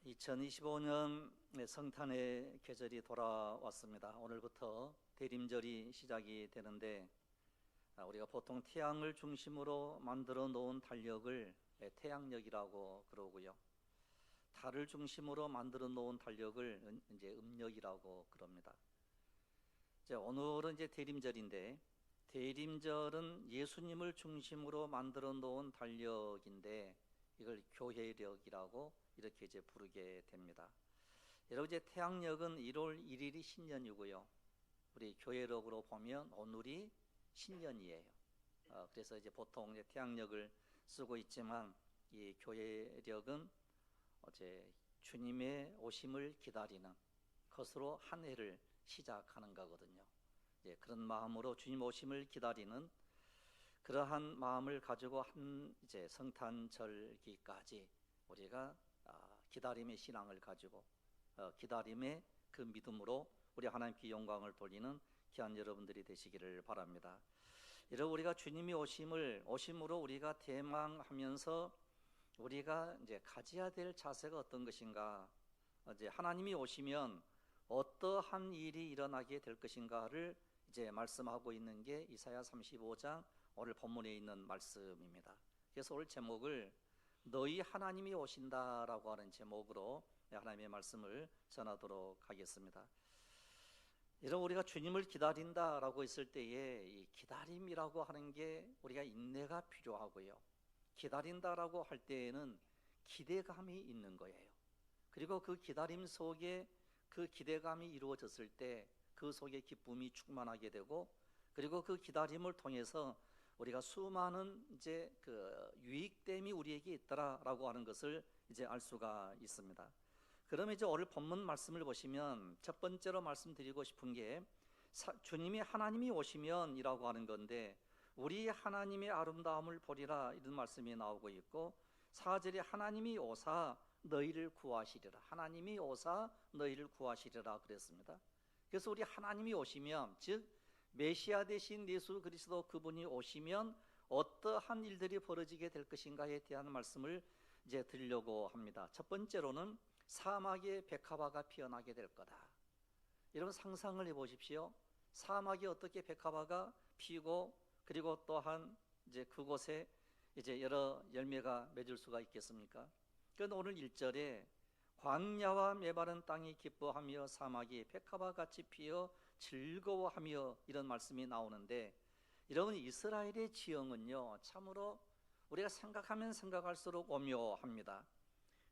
2025년 성탄의 계절이 돌아왔습니다. 오늘부터 대림절이 시작이 되는데 우리가 보통 태양을 중심으로 만들어 놓은 달력을 태양력이라고 그러고요. 달을 중심으로 만들어 놓은 달력을 이제 음력이라고 그럽니다. 오늘은 이제 대림절인데, 대림절은 예수님을 중심으로 만들어 놓은 달력인데 이걸 교회력이라고 이렇게 이제 부르게 됩니다. 여러분, 이제 태양력은 1월 1일이 신년이고요. 우리 교회력으로 보면 오늘이 신년이에요. 그래서 이제 보통 이제 태양력을 쓰고 있지만 이 교회력은 어제 주님의 오심을 기다리는 것으로 한 해를 시작하는 거거든요. 그런 마음으로 주님 오심을 기다리는 그러한 마음을 가지고 한 이제 성탄절기까지 우리가 기다림의 신앙을 가지고 기다림의 그 믿음으로 우리 하나님께 영광을 돌리는 귀한 여러분들이 되시기를 바랍니다. 여러분, 우리가 주님이 오심으로 우리가 대망하면서 우리가 이제 가져야 될 자세가 어떤 것인가, 이제 하나님이 오시면 어떠한 일이 일어나게 될 것인가를 이제 말씀하고 있는 게 이사야 35장 오늘 본문에 있는 말씀입니다. 그래서 오늘 제목을 너희 하나님이 오신다라고 하는 제목으로 하나님의 말씀을 전하도록 하겠습니다. 여러분, 우리가 주님을 기다린다라고 했을 때에 이 기다림이라고 하는 게 우리가 인내가 필요하고요. 기다린다라고 할 때에는 기대감이 있는 거예요. 그리고 그 기다림 속에 그 기대감이 이루어졌을 때 그 속에 기쁨이 충만하게 되고, 그리고 그 기다림을 통해서 우리가 수많은 이제 그 유익됨이 우리에게 있더라라고 하는 것을 이제 알 수가 있습니다. 그러면 이제 오늘 본문 말씀을 보시면 첫 번째로 말씀드리고 싶은 게 주님이 하나님이 오시면이라고 하는 건데, 우리 하나님의 아름다움을 보리라 이런 말씀이 나오고 있고, 4절에 하나님이 오사 너희를 구하시리라, 하나님이 오사 너희를 구하시리라 그랬습니다. 그래서 우리 하나님이 오시면, 즉 메시아 되신 예수 그리스도 그분이 오시면 어떠한 일들이 벌어지게 될 것인가에 대한 말씀을 이제 드리려고 합니다. 첫 번째로는 사막에 백합화가 피어나게 될 거다. 여러분, 상상을 해보십시오. 사막에 어떻게 백합화가 피고, 그리고 또한 이제 그곳에 이제 여러 열매가 맺을 수가 있겠습니까? 그런데 오늘 1절에 광야와 메마른 땅이 기뻐하며 사막이 백합화 같이 피어 즐거워하며 이런 말씀이 나오는데, 여러분, 이스라엘의 지형은요 참으로 우리가 생각하면 생각할수록 오묘합니다.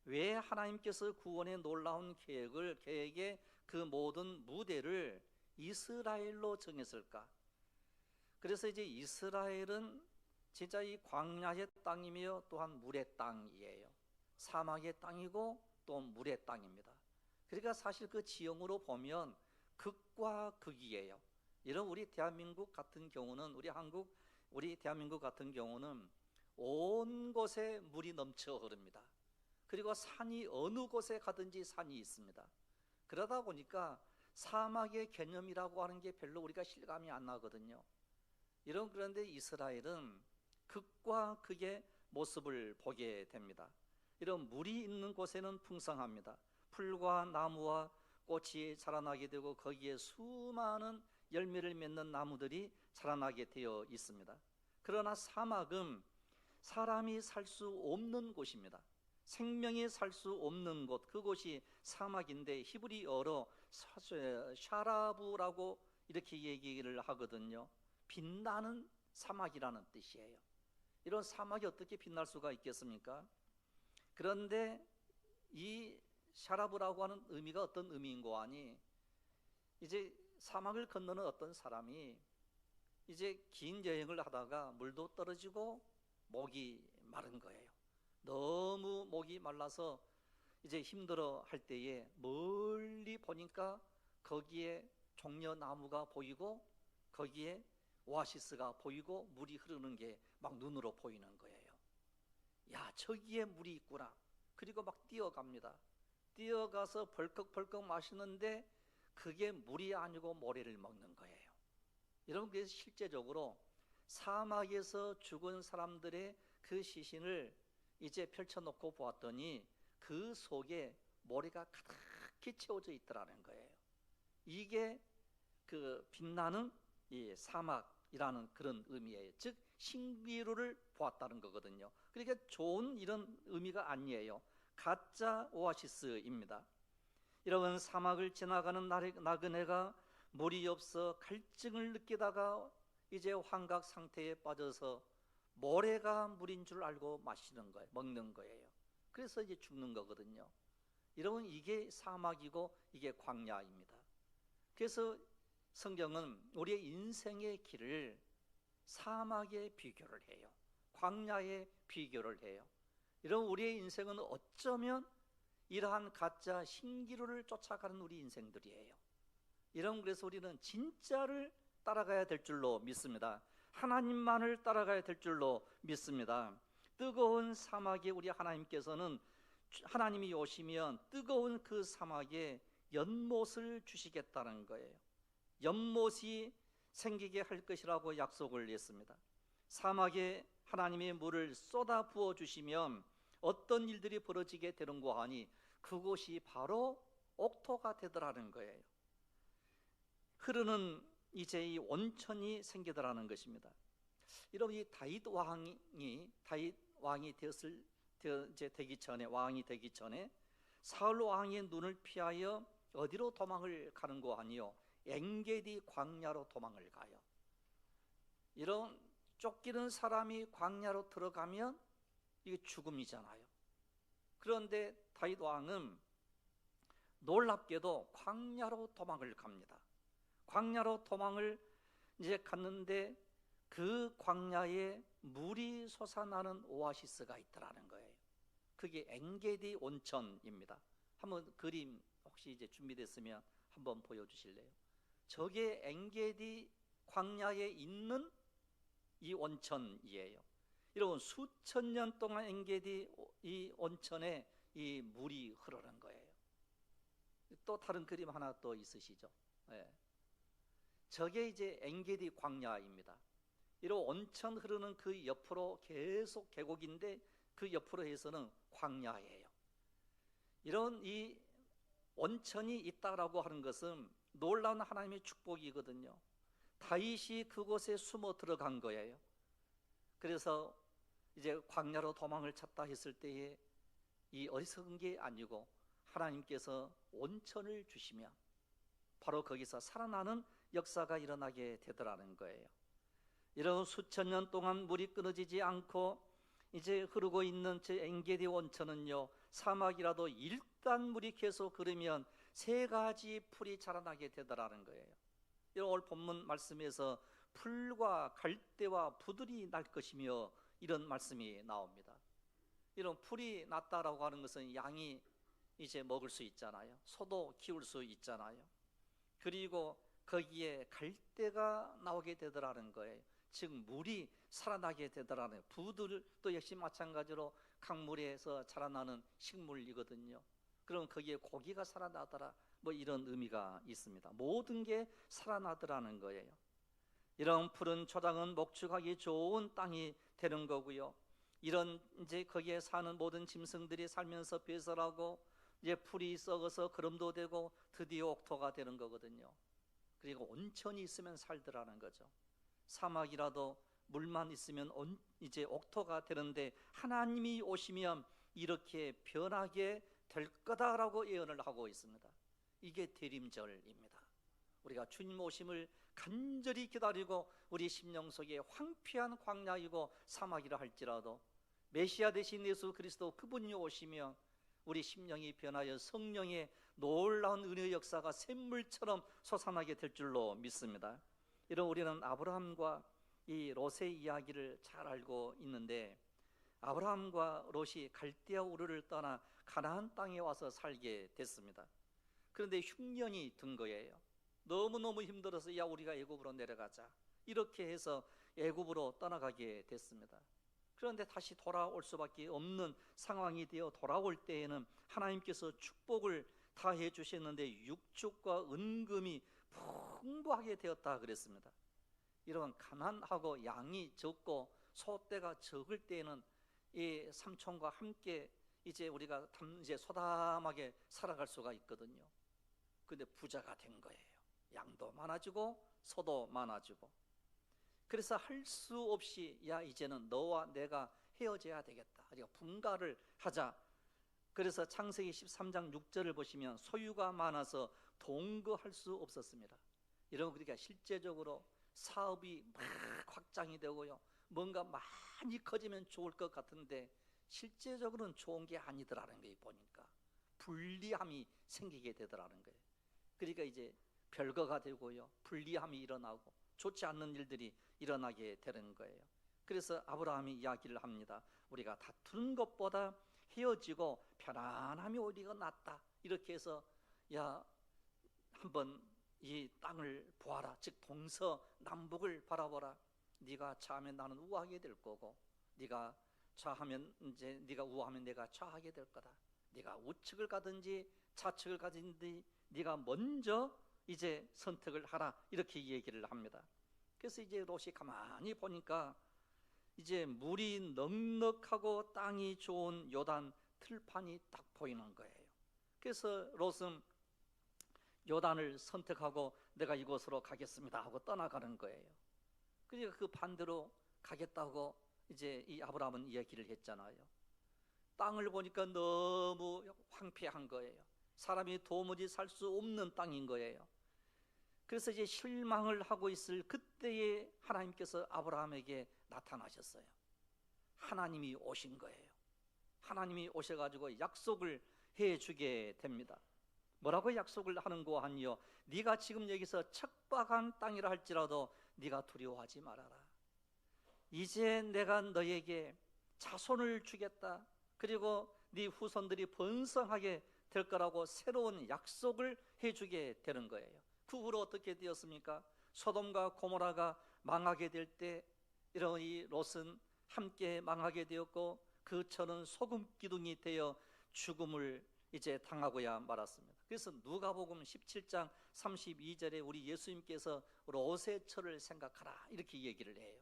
왜 하나님께서 구원의 놀라운 계획의 그 모든 무대를 이스라엘로 정했을까? 그래서 이제 이스라엘은 진짜 이 광야의 땅이며 또한 물의 땅이에요. 사막의 땅이고 또 물의 땅입니다. 그러니까 사실 그 지형으로 보면 극과 극이에요. 이런 우리 대한민국 같은 경우는, 우리 대한민국 같은 경우는 온 곳에 물이 넘쳐 흐릅니다. 그리고 산이 어느 곳에 가든지 산이 있습니다. 그러다 보니까 사막의 개념이라고 하는 게 별로 우리가 실감이 안 나거든요. 그런데 이스라엘은 극과 극의 모습을 보게 됩니다. 이런 물이 있는 곳에는 풍성합니다. 풀과 나무와 꽃이 자라나게 되고 거기에 수많은 열매를 맺는 나무들이 자라나게 되어 있습니다. 그러나 사막은 사람이 살 수 없는 곳입니다. 생명이 살 수 없는 곳, 그곳이 사막인데 히브리어로 샤라부라고 이렇게 얘기를 하거든요. 빛나는 사막이라는 뜻이에요. 이런 사막이 어떻게 빛날 수가 있겠습니까? 그런데 이 샤라부라고 하는 의미가 어떤 의미인고 하니, 이제 사막을 건너는 어떤 사람이 이제 긴 여행을 하다가 물도 떨어지고 목이 마른 거예요. 너무 목이 말라서 이제 힘들어 할 때에 멀리 보니까 거기에 종려나무가 보이고 거기에 오아시스가 보이고 물이 흐르는 게 막 눈으로 보이는 거예요. 야, 저기에 물이 있구나. 그리고 막 뛰어갑니다. 뛰어가서 벌컥벌컥 마시는데 그게 물이 아니고 모래를 먹는 거예요. 여러분, 그래서 실제적으로 사막에서 죽은 사람들의 그 시신을 이제 펼쳐놓고 보았더니 그 속에 모래가 가득히 채워져 있더라는 거예요. 이게 그 빛나는 이 사막이라는 그런 의미예요. 즉 신기루를 보았다는 거거든요. 그러니까 좋은 이런 의미가 아니에요. 가짜 오아시스입니다. 이런 사막을 지나가는 나그네가 물이 없어 갈증을 느끼다가 이제 환각 상태에 빠져서 모래가 물인 줄 알고 마시는 거예요. 먹는 거예요. 그래서 이제 죽는 거거든요. 여러분, 이게 사막이고 이게 광야입니다. 그래서 성경은 우리의 인생의 길을 사막에 비교를 해요. 광야에 비교를 해요. 이런 우리의 인생은 어쩌면 이러한 가짜 신기루를 쫓아가는 우리 인생들이에요. 그래서 우리는 진짜를 따라가야 될 줄로 믿습니다. 하나님만을 따라가야 될 줄로 믿습니다. 뜨거운 사막에 우리 하나님께서는, 하나님이 오시면 뜨거운 그 사막에 연못을 주시겠다는 거예요. 연못이 생기게 할 것이라고 약속을 했습니다. 사막에 하나님의 물을 쏟아 부어 주시면 어떤 일들이 벌어지게 되는고 하니 그곳이 바로 옥토가 되더라는 거예요. 흐르는 이제 이 온천이 생기더라는 것입니다. 여러분, 이 다윗 왕이 되기 전에 사울 왕의 눈을 피하여 어디로 도망을 가는고 하니요, 엔게디 광야로 도망을 가요. 이런 쫓기는 사람이 광야로 들어가면 이게 죽음이잖아요. 그런데 다윗 왕은 놀랍게도 광야로 도망을 갑니다. 광야로 도망을 이제 갔는데 그 광야에 물이 솟아나는 오아시스가 있더라는 거예요. 그게 엔게디 온천입니다. 한번 그림 혹시 이제 준비됐으면 한번 보여주실래요? 저게 엔게디 광야에 있는 이 온천이에요. 여러분, 수천 년 동안 엔게디 이 온천에 이 물이 흐르는 거예요. 또 다른 그림 하나 또 있으시죠? 네. 저게 이제 엔게디 광야입니다. 이런 온천 흐르는 그 옆으로 계속 계곡인데 그 옆으로 해서는 광야예요. 이런 이 온천이 있다라고 하는 것은 놀라운 하나님의 축복이거든요. 다윗이 그곳에 숨어 들어간 거예요. 그래서 이제 광야로 도망을 찾다 했을 때에 이 어리석은 게 아니고 하나님께서 온천을 주시면 바로 거기서 살아나는 역사가 일어나게 되더라는 거예요. 이런 수천 년 동안 물이 끊어지지 않고 이제 흐르고 있는 저 엔게디 온천은요, 사막이라도 일단 물이 계속 흐르면 세 가지 풀이 자라나게 되더라는 거예요. 오늘 본문 말씀에서 풀과 갈대와 부들이 날 것이며 이런 말씀이 나옵니다. 이런 풀이 났다라고 하는 것은 양이 이제 먹을 수 있잖아요. 소도 키울 수 있잖아요. 그리고 거기에 갈대가 나오게 되더라는 거예요. 즉 물이 살아나게 되더라는, 부들도 역시 마찬가지로 강물에서 자라나는 식물이거든요. 그럼 거기에 고기가 살아나더라, 뭐 이런 의미가 있습니다. 모든 게 살아나더라는 거예요. 이런 푸른 초장은 목축하기 좋은 땅이 되는 거고요. 이런 이제 거기에 사는 모든 짐승들이 살면서 배설하고 이제 풀이 썩어서 거름도 되고 드디어 옥토가 되는 거거든요. 그리고 온천이 있으면 살더라는 거죠. 사막이라도 물만 있으면 이제 옥토가 되는데 하나님이 오시면 이렇게 변하게 될 거다라고 예언을 하고 있습니다. 이게 대림절입니다. 우리가 주님 오심을 간절히 기다리고 우리 심령 속에 황폐한 광야이고 사막이라 할지라도 메시아 되신 예수 그리스도 그분이 오시면 우리 심령이 변하여 성령의 놀라운 은혜의 역사가 샘물처럼 솟아나게 될 줄로 믿습니다. 이런 우리는 아브라함과 이 롯의 이야기를 잘 알고 있는데, 아브라함과 롯이 갈대아 우르를 떠나 가나안 땅에 와서 살게 됐습니다. 그런데 흉년이 든 거예요. 너무너무 힘들어서 야 우리가 애굽으로 내려가자 이렇게 해서 애굽으로 떠나가게 됐습니다. 그런데 다시 돌아올 수밖에 없는 상황이 되어 돌아올 때에는 하나님께서 축복을 다 해주셨는데 육축과 은금이 풍부하게 되었다 그랬습니다. 이런 가난하고 양이 적고 소떼가 적을 때에는 이 삼촌과 함께 이제 우리가 이제 소담하게 살아갈 수가 있거든요. 근데 부자가 된 거예요. 양도 많아지고 소도 많아지고. 그래서 할 수 없이 야 이제는 너와 내가 헤어져야 되겠다. 우리가 분가를 하자. 그래서 창세기 13장 6절을 보시면 소유가 많아서 동거할 수 없었습니다. 여러분, 그러니까 실제적으로 사업이 막 확장이 되고요, 뭔가 많이 커지면 좋을 것 같은데 실제적으로는 좋은 게 아니더라는 거예요. 보니까 불리함이 생기게 되더라는 거예요. 그러니까 이제 별거가 되고요, 불리함이 일어나고 좋지 않는 일들이 일어나게 되는 거예요. 그래서 아브라함이 이야기를 합니다. 우리가 다투는 것보다 헤어지고 편안함이 오히려 낫다. 이렇게 해서 야 한번 이 땅을 보아라. 즉 동서남북을 바라보라. 네가 좌하면 나는 우하게 될 거고, 네가 좌하면 이제 네가 우하면 내가 좌하게 될 거다. 네가 우측을 가든지 좌측을 가든지 네가 먼저 이제 선택을 하라. 이렇게 얘기를 합니다. 그래서 이제 롯이 가만히 보니까 이제 물이 넉넉하고 땅이 좋은 요단 들판이 딱 보이는 거예요. 그래서 롯은 요단을 선택하고 내가 이곳으로 가겠습니다 하고 떠나가는 거예요. 그러니까 그 반대로 가겠다고 이제 이 아브라함은 이야기를 했잖아요. 땅을 보니까 너무 황폐한 거예요. 사람이 도무지 살 수 없는 땅인 거예요. 그래서 이제 실망을 하고 있을 그때에 하나님께서 아브라함에게 나타나셨어요. 하나님이 오신 거예요. 하나님이 오셔가지고 약속을 해주게 됩니다. 뭐라고 약속을 하는고 하니요, 네가 지금 여기서 척박한 땅이라 할지라도 네가 두려워하지 말아라. 이제 내가 너에게 자손을 주겠다. 그리고 네 후손들이 번성하게 될 거라고 새로운 약속을 해주게 되는 거예요. 그 후로 어떻게 되었습니까? 소돔과 고모라가 망하게 될 때 이런 이 롯은 함께 망하게 되었고 그 처는 소금 기둥이 되어 죽음을 이제 당하고야 말았습니다. 그래서 누가복음 17장 32절에 우리 예수님께서 롯의 처를 생각하라 이렇게 얘기를 해요.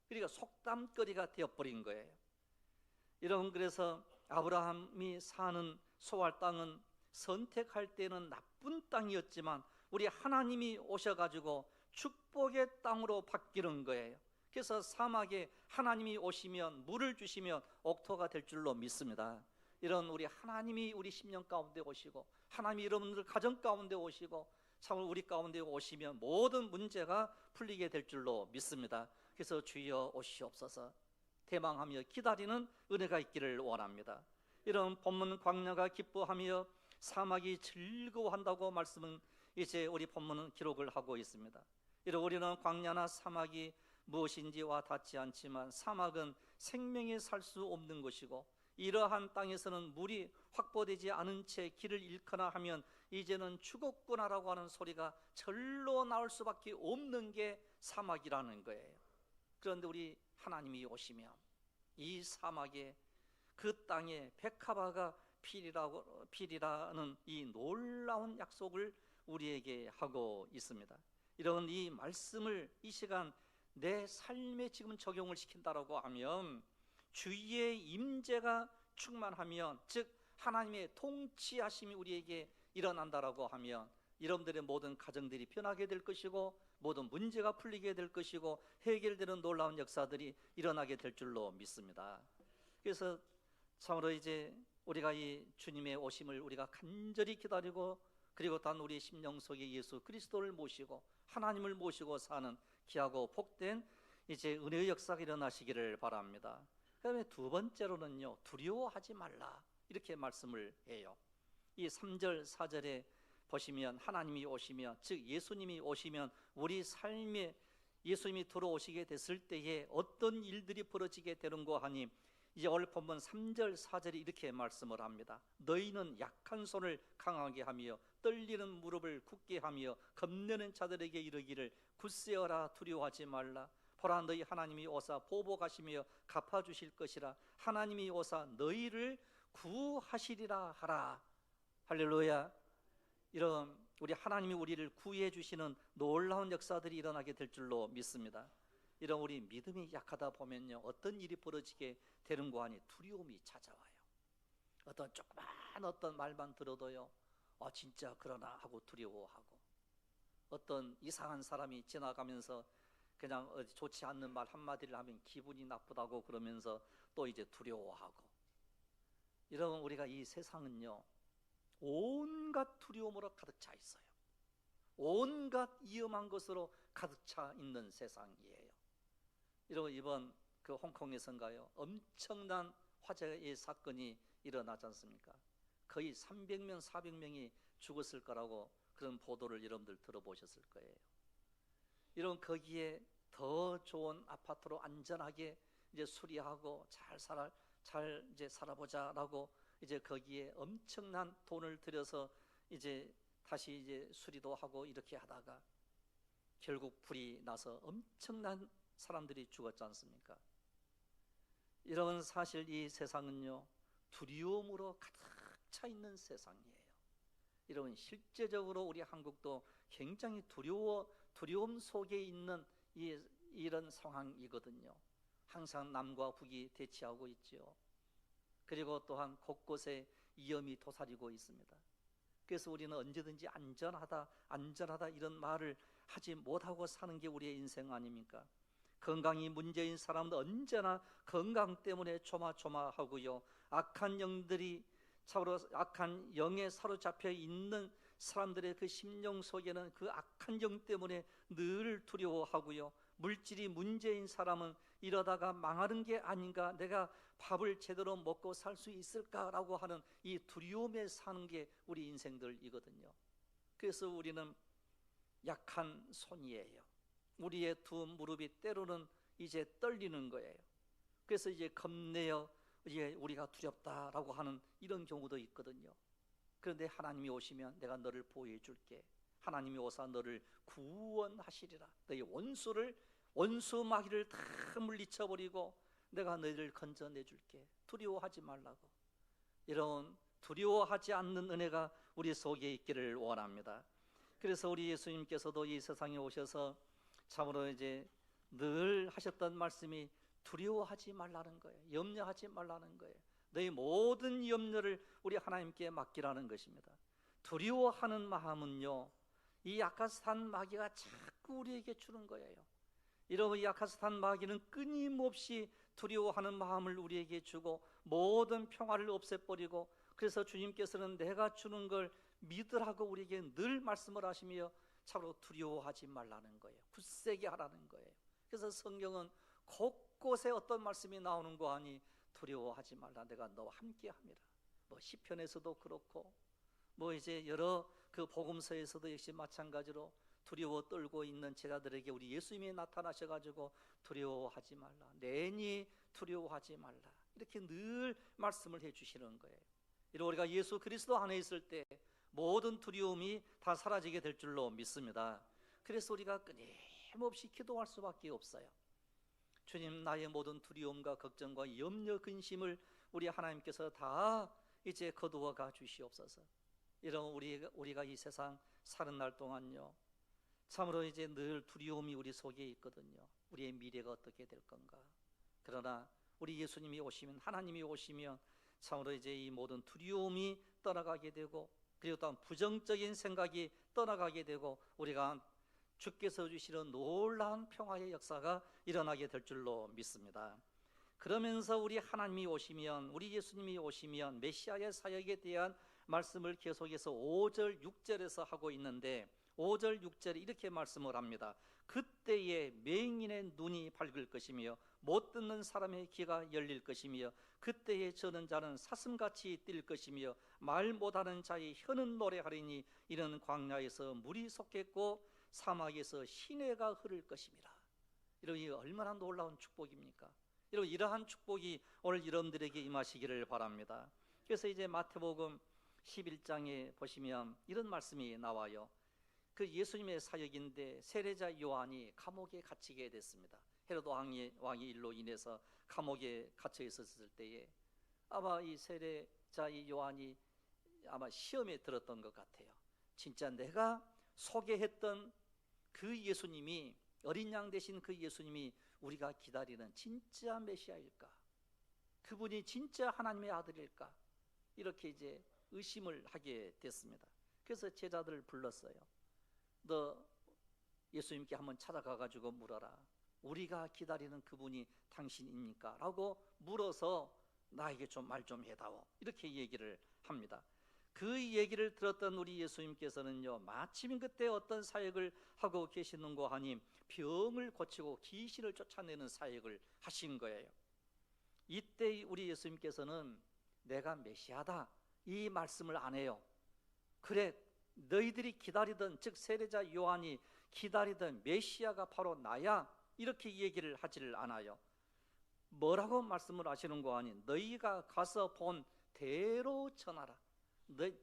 그러니까 속담거리가 되어버린 거예요. 여러분, 그래서 아브라함이 사는 소알 땅은 선택할 때는 나쁜 땅이었지만 우리 하나님이 오셔가지고 축복의 땅으로 바뀌는 거예요. 그래서 사막에 하나님이 오시면 물을 주시면 옥토가 될 줄로 믿습니다. 이런 우리 하나님이 우리 심령 가운데 오시고 하나님이 여러분들 가정 가운데 오시고 참 우리 가운데 오시면 모든 문제가 풀리게 될 줄로 믿습니다. 그래서 주여 오시옵소서 대망하며 기다리는 은혜가 있기를 원합니다. 이런 본문 광야가 기뻐하며 사막이 즐거워한다고 말씀은 이제 우리 본문은 기록을 하고 있습니다. 이런 우리는 광야나 사막이 무엇인지 와 닿지 않지만 사막은 생명이 살 수 없는 것이고 이러한 땅에서는 물이 확보되지 않은 채 길을 잃거나 하면 이제는 죽었구나라고 하는 소리가 절로 나올 수밖에 없는 게 사막이라는 거예요. 그런데 우리 하나님이 오시면 이 사막에 그 땅에 백합화가 피리라는 이 놀라운 약속을 우리에게 하고 있습니다. 이런 이 말씀을 이 시간 내 삶에 지금 적용을 시킨다라고 하면 주의 임재가 충만하면, 즉 하나님의 통치하심이 우리에게 일어난다라고 하면 여러분들의 모든 가정들이 변하게 될 것이고 모든 문제가 풀리게 될 것이고 해결되는 놀라운 역사들이 일어나게 될 줄로 믿습니다. 그래서 참으로 이제 우리가 이 주님의 오심을 우리가 간절히 기다리고 그리고 단 우리 심령 속에 예수 그리스도를 모시고 하나님을 모시고 사는 귀하고 복된 이제 은혜의 역사가 일어나시기를 바랍니다. 그다음에 두 번째로는요, 두려워하지 말라 이렇게 말씀을 해요. 이 3절 4절에 보시면 하나님이 오시면, 즉 예수님이 오시면 우리 삶에 예수님이 들어오시게 됐을 때에 어떤 일들이 벌어지게 되는고 하니 이제 오늘 본문 3절 4절이 이렇게 말씀을 합니다. 너희는 약한 손을 강하게 하며 떨리는 무릎을 굳게 하며 겁내는 자들에게 이르기를 굳세어라 두려워하지 말라. 보라 너희 하나님이 오사 보복하시며 갚아주실 것이라. 하나님이 오사 너희를 구하시리라 하라. 할렐루야. 이런 우리 하나님이 우리를 구해 주시는 놀라운 역사들이 일어나게 될 줄로 믿습니다. 이런 우리 믿음이 약하다 보면요 어떤 일이 벌어지게 되는 거 아니 두려움이 찾아와요. 어떤 조그만 어떤 말만 들어도요, 진짜 그러나 하고 두려워하고, 어떤 이상한 사람이 지나가면서 그냥 좋지 않는 말 한마디를 하면 기분이 나쁘다고 그러면서 또 이제 두려워하고. 여러분, 우리가 이 세상은요, 온갖 두려움으로 가득 차 있어요. 온갖 위험한 것으로 가득 차 있는 세상이에요. 여러분, 이번 그 홍콩에선가요, 엄청난 화재의 사건이 일어나지 않습니까? 거의 300명, 400명이 죽었을 거라고 그런 보도를 여러분들 들어보셨을 거예요. 이런 거기에 더 좋은 아파트로 안전하게 이제 수리하고 잘 이제 살아보자라고 이제 거기에 엄청난 돈을 들여서 이제 다시 이제 수리도 하고 이렇게 하다가 결국 불이 나서 엄청난 사람들이 죽었지 않습니까? 여러분, 사실 이 세상은요, 두려움으로 가득 차 있는 세상이에요. 여러분, 실제적으로 우리 한국도 굉장히 두려움 속에 있는 이런 상황이거든요. 항상 남과 북이 대치하고 있죠. 그리고 또한 곳곳에 위험이 도사리고 있습니다. 그래서 우리는 언제든지 안전하다 이런 말을 하지 못하고 사는 게 우리의 인생 아닙니까? 건강이 문제인 사람은 언제나 건강 때문에 조마조마하고요, 악한 영에 사로잡혀 있는 사람들의 그 심령 속에는 그 악한 영 때문에 늘 두려워하고요, 물질이 문제인 사람은 이러다가 망하는 게 아닌가, 내가 밥을 제대로 먹고 살 수 있을까라고 하는 이 두려움에 사는 게 우리 인생들이거든요. 그래서 우리는 약한 손이에요. 우리의 두 무릎이 때로는 이제 떨리는 거예요. 그래서 이제 겁내어 이제 우리가 두렵다라고 하는 이런 경우도 있거든요. 그런데 하나님이 오시면 내가 너를 보호해 줄게. 하나님이 오사 너를 구원하시리라. 너희 원수 마귀를 다 물리쳐 버리고 내가 너희를 건져내 줄게. 두려워하지 말라고. 이런 두려워하지 않는 은혜가 우리 속에 있기를 원합니다. 그래서 우리 예수님께서도 이 세상에 오셔서 참으로 이제 늘 하셨던 말씀이 두려워하지 말라는 거예요. 염려하지 말라는 거예요. 너희 모든 염려를 우리 하나님께 맡기라는 것입니다. 두려워하는 마음은요, 이 아카스탄 마귀가 자꾸 우리에게 주는 거예요. 이런 이 아카스탄 마귀는 끊임없이 두려워하는 마음을 우리에게 주고 모든 평화를 없애버리고, 그래서 주님께서는 내가 주는 걸 믿으라고 우리에게 늘 말씀을 하시며 참으로 두려워하지 말라는 거예요. 굳세게 하라는 거예요. 그래서 성경은 곳곳에 어떤 말씀이 나오는 거 아니, 두려워하지 말라, 내가 너와 함께 함이라. 뭐 시편에서도 그렇고, 뭐 이제 여러 그 복음서에서도 역시 마찬가지로 두려워 떨고 있는 제자들에게 우리 예수님이 나타나셔가지고 두려워하지 말라, 내니 두려워하지 말라, 이렇게 늘 말씀을 해주시는 거예요. 이런 우리가 예수 그리스도 안에 있을 때 모든 두려움이 다 사라지게 될 줄로 믿습니다. 그래서 우리가 끊임없이 기도할 수밖에 없어요. 주님, 나의 모든 두려움과 걱정과 염려 근심을 우리 하나님께서 다 이제 거두어 가 주시옵소서. 이런 우리가 이 세상 사는 날 동안요, 참으로 이제 늘 두려움이 우리 속에 있거든요. 우리의 미래가 어떻게 될 건가. 그러나 우리 예수님이 오시면, 하나님이 오시면 참으로 이제 이 모든 두려움이 떠나가게 되고, 그리고 또한 부정적인 생각이 떠나가게 되고, 우리가 주께서 주시는 놀라운 평화의 역사가 일어나게 될 줄로 믿습니다. 그러면서 우리 하나님이 오시면, 우리 예수님이 오시면 메시아의 사역에 대한 말씀을 계속해서 5절 6절에서 하고 있는데, 5절 6절에 이렇게 말씀을 합니다. 그때에 맹인의 눈이 밝을 것이며 못 듣는 사람의 귀가 열릴 것이며 그때에 저는 자는 사슴같이 뛸 것이며 말 못하는 자의 혀는 노래하리니 이는 광야에서 물이 솟겠고 사막에서 시내가 흐를 것입니다. 이런 얼마나 놀라운 축복입니까? 이러한 축복이 오늘 여러분들에게 임하시기를 바랍니다. 그래서 이제 마태복음 11장에 보시면 이런 말씀이 나와요. 그 예수님의 사역인데 세례자 요한이 감옥에 갇히게 됐습니다. 헤로도 왕의 일로 인해서 감옥에 갇혀 있었을 때에 아마 이 세례자 이 요한이 아마 시험에 들었던 것 같아요. 진짜 내가 소개했던 그 예수님이, 어린 양 되신 그 예수님이 우리가 기다리는 진짜 메시아일까? 그분이 진짜 하나님의 아들일까? 이렇게 이제 의심을 하게 됐습니다. 그래서 제자들을 불렀어요. 너 예수님께 한번 찾아가 가지고 물어라. 우리가 기다리는 그분이 당신입니까? 라고 물어서 나에게 좀 말 좀 해다오. 이렇게 얘기를 합니다. 그 얘기를 들었던 우리 예수님께서는요, 마침 그때 어떤 사역을 하고 계시는고 하니 병을 고치고 귀신을 쫓아내는 사역을 하신 거예요. 이때 우리 예수님께서는 내가 메시아다 이 말씀을 안 해요. 그래, 너희들이 기다리던, 즉 세례자 요한이 기다리던 메시아가 바로 나야, 이렇게 얘기를 하지를 않아요. 뭐라고 말씀을 하시는고 하니 너희가 가서 본 대로 전하라.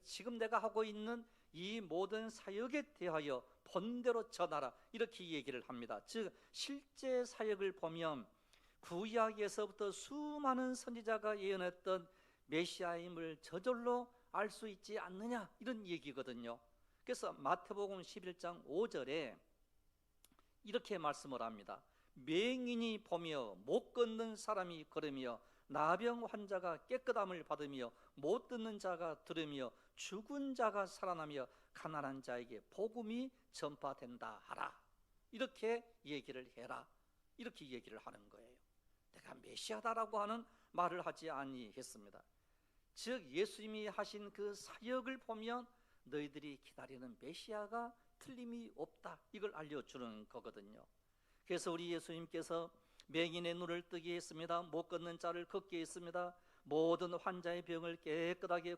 지금 내가 하고 있는 이 모든 사역에 대하여 본대로 전하라, 이렇게 얘기를 합니다. 즉 실제 사역을 보면 구약에서부터 수많은 선지자가 예언했던 메시아임을 저절로 알 수 있지 않느냐, 이런 얘기거든요. 그래서 마태복음 11장 5절에 이렇게 말씀을 합니다. 맹인이 보며 못 걷는 사람이 걸으며 나병 환자가 깨끗함을 받으며 못 듣는 자가 들으며 죽은 자가 살아나며 가난한 자에게 복음이 전파된다 하라. 이렇게 얘기를 해라. 이렇게 얘기를 하는 거예요. 내가 메시아다라고 하는 말을 하지 아니했습니다. 즉 예수님이 하신 그 사역을 보면 너희들이 기다리는 메시아가 틀림이 없다, 이걸 알려주는 거거든요. 그래서 우리 예수님께서 맹인의 눈을 뜨게 했습니다. 못 걷는 자를 걷게 했습니다. 모든 환자의 병을 깨끗하게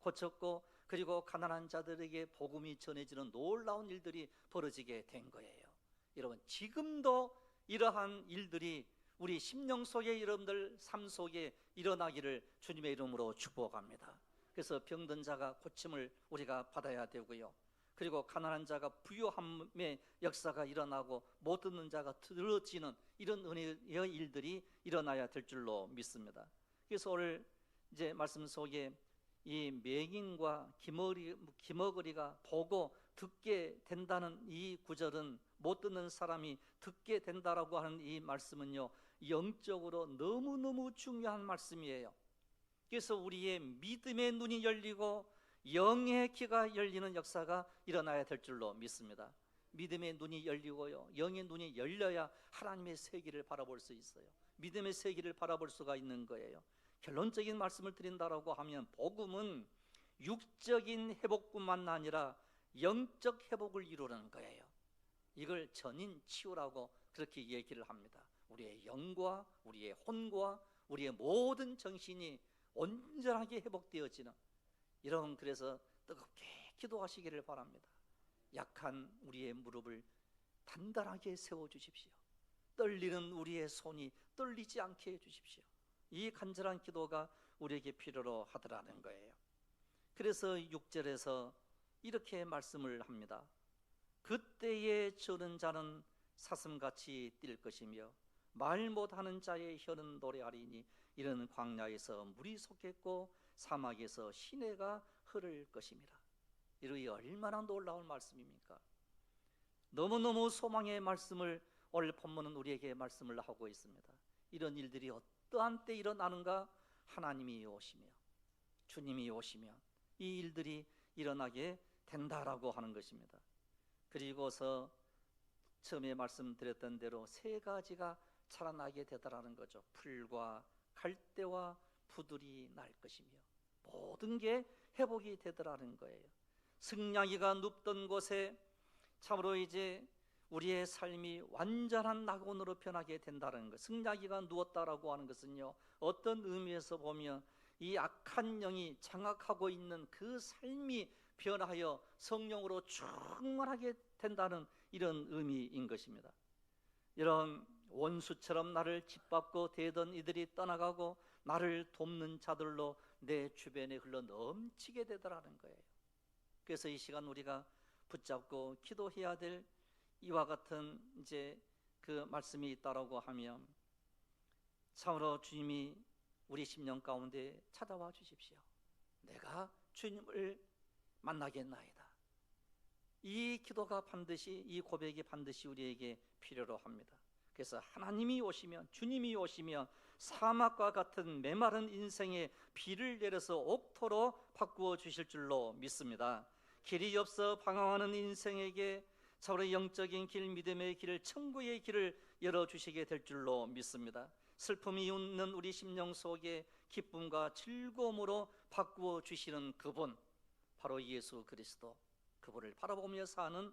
고쳤고, 그리고 가난한 자들에게 복음이 전해지는 놀라운 일들이 벌어지게 된 거예요. 여러분, 지금도 이러한 일들이 우리 심령 속에, 여러분들 삶 속에 일어나기를 주님의 이름으로 축복합니다. 그래서 병든 자가 고침을 우리가 받아야 되고요, 그리고 가난한 자가 부유함의 역사가 일어나고 못 듣는 자가 들어지는 이런 은혜의 일들이 일어나야 될 줄로 믿습니다. 그래서 오늘 이제 말씀 속에 이 맹인과 기머거리가 보고 듣게 된다는 이 구절은, 못 듣는 사람이 듣게 된다라고 하는 이 말씀은요, 영적으로 너무너무 중요한 말씀이에요. 그래서 우리의 믿음의 눈이 열리고 영의 귀가 열리는 역사가 일어나야 될 줄로 믿습니다. 믿음의 눈이 열리고요, 영의 눈이 열려야 하나님의 세계를 바라볼 수 있어요. 믿음의 세계를 바라볼 수가 있는 거예요. 결론적인 말씀을 드린다라고 하면 복음은 육적인 회복뿐만 아니라 영적 회복을 이루는 거예요. 이걸 전인치유라고 그렇게 얘기를 합니다. 우리의 영과 우리의 혼과 우리의 모든 정신이 온전하게 회복되어지는 이런, 그래서 뜨겁게 기도하시기를 바랍니다. 약한 우리의 무릎을 단단하게 세워주십시오. 떨리는 우리의 손이 떨리지 않게 해주십시오. 이 간절한 기도가 우리에게 필요로 하더라는 거예요. 그래서 6절에서 이렇게 말씀을 합니다. 그때에 저는 자는 사슴같이 뛸 것이며 말 못하는 자의 혀는 노래하리니 이런 광야에서 물이 솟겠고 사막에서 시내가 흐를 것입니다. 이러이 얼마나 놀라운 말씀입니까? 너무너무 소망의 말씀을 오늘 본문은 우리에게 말씀을 하고 있습니다. 이런 일들이 어떠한 때 일어나는가? 하나님이 오시며 주님이 오시면 이 일들이 일어나게 된다라고 하는 것입니다. 그리고서 처음에 말씀드렸던 대로 세 가지가 자라나게 되더라는 거죠. 풀과 갈대와 부들이 날 것이며 모든 게 회복이 되더라는 거예요. 승냥이가 눕던 곳에 참으로 이제 우리의 삶이 완전한 낙원으로 변하게 된다는 것. 승냥이가 누웠다라고 하는 것은요, 어떤 의미에서 보면 이 악한 영이 장악하고 있는 그 삶이 변하여 성령으로 충만하게 된다는 이런 의미인 것입니다. 이런 원수처럼 나를 짓밟고 대던 이들이 떠나가고 나를 돕는 자들로 내 주변에 흘러 넘치게 되더라는 거예요. 그래서 이 시간 우리가 붙잡고 기도해야 될 이와 같은 이제 그 말씀이 있다라고 하면, 참으로 주님이 우리 심령 가운데 찾아와 주십시오. 내가 주님을 만나겠나이다. 이 기도가 반드시, 이 고백이 반드시 우리에게 필요로 합니다. 그래서 하나님이 오시면, 주님이 오시면 사막과 같은 메마른 인생에 비를 내려서 옥토로 바꾸어 주실 줄로 믿습니다. 길이 없어 방황하는 인생에게 서로 영적인 길, 믿음의 길, 천국의 길을 열어주시게 될 줄로 믿습니다. 슬픔이 있는 우리 심령 속에 기쁨과 즐거움으로 바꾸어 주시는 그분, 바로 예수 그리스도, 그분을 바라보며 사는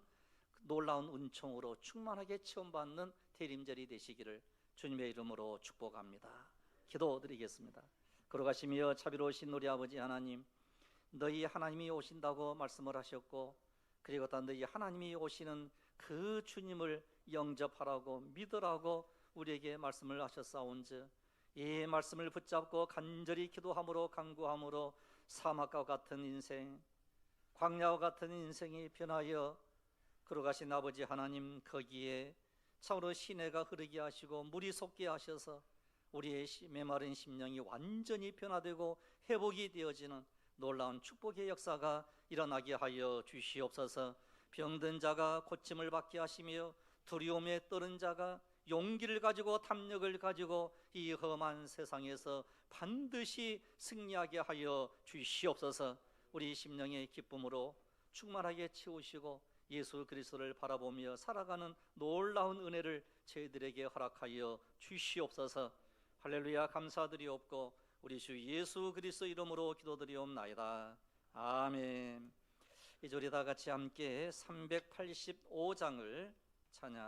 놀라운 은총으로 충만하게 체험받는 대림절이 되시기를 주님의 이름으로 축복합니다. 기도드리겠습니다. 걸어가시며 자비로우신 우리 아버지 하나님, 너희 하나님이 오신다고 말씀을 하셨고, 그리고 또 너희 하나님이 오시는 그 주님을 영접하라고 믿으라고 우리에게 말씀을 하셨사온즉, 이 말씀을 붙잡고 간절히 기도함으로 간구함으로 사막과 같은 인생, 광야와 같은 인생이 변하여 걸어가신 아버지 하나님, 거기에 참으로 시내가 흐르게 하시고 물이 솟게 하셔서 우리의 메마른 심령이 완전히 변화되고 회복이 되어지는 놀라운 축복의 역사가 일어나게 하여 주시옵소서. 병든 자가 고침을 받게 하시며 두려움에 떨은 자가 용기를 가지고 담력을 가지고 이 험한 세상에서 반드시 승리하게 하여 주시옵소서. 우리 심령의 기쁨으로 충만하게 채우시고 예수 그리스도를 바라보며 살아가는 놀라운 은혜를 저희들에게 허락하여 주시옵소서. 할렐루야. 감사드리옵고 우리 주 예수 그리스도 이름으로 기도드리옵나이다. 아멘. 이제 우리 다 같이 함께 385장을 찬양